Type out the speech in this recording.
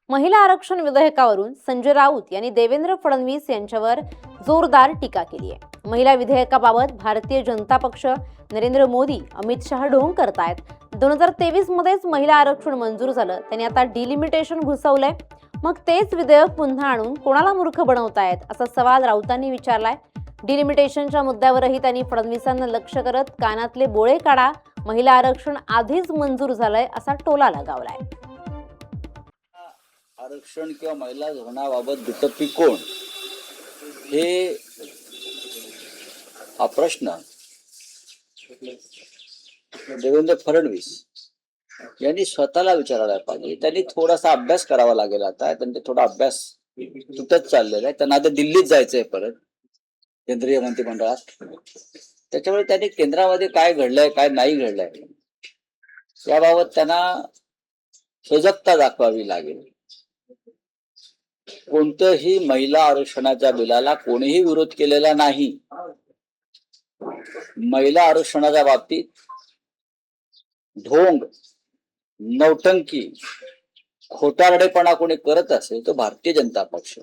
महिला आरक्षण विधेयकावरून संजय राऊत यांनी देवेंद्र फडणवीस यांच्यावर जोरदार टीका केली आहे। महिला विधेयकाबाबत भारतीय जनता पक्ष, नरेंद्र मोदी, अमित शहा ढोंग करतायत। 2023 मध्येच महिला आरक्षण मंजूर झालं, त्यांनी आता डिलिमिटेशन घुसवलंय। मग तेच विधेयक पुन्हा आणून कोणाला मूर्ख बनवतायत असा सवाल राऊतांनी विचारलाय। डिलिमिटेशनच्या मुद्द्यावरही त्यांनी फडणवीसांना लक्ष करत कानातले बोळे काढा, महिला आरक्षण आधीच मंजूर झालंय असा टोला लगावलाय। आरक्षण किंवा महिला धोरणाबाबत दुटप्पी कोण, हे हा प्रश्न देवेंद्र फडणवीस यांनी स्वतःला विचारायला पाहिजे। त्यांनी थोडासा अभ्यास करावा लागेल। आता त्यांचा थोडा अभ्यास तुटत चाललेला आहे। त्यांना आता दिल्लीत जायचंय परत केंद्रीय मंत्रिमंडळात। त्याच्यामुळे त्यांनी केंद्रामध्ये काय घडलंय काय नाही घडलंय याबाबत त्यांना सजगता दाखवावी लागेल। कोणत्याही महिला आरक्षणाच्या बिलाला कोणीही विरोध केलेला नाही। महिला आरक्षणाच्या बाबतीत ढोंग, नौटंकी, खोटारडेपणा कोणी करत असेल तो भारतीय जनता पक्ष।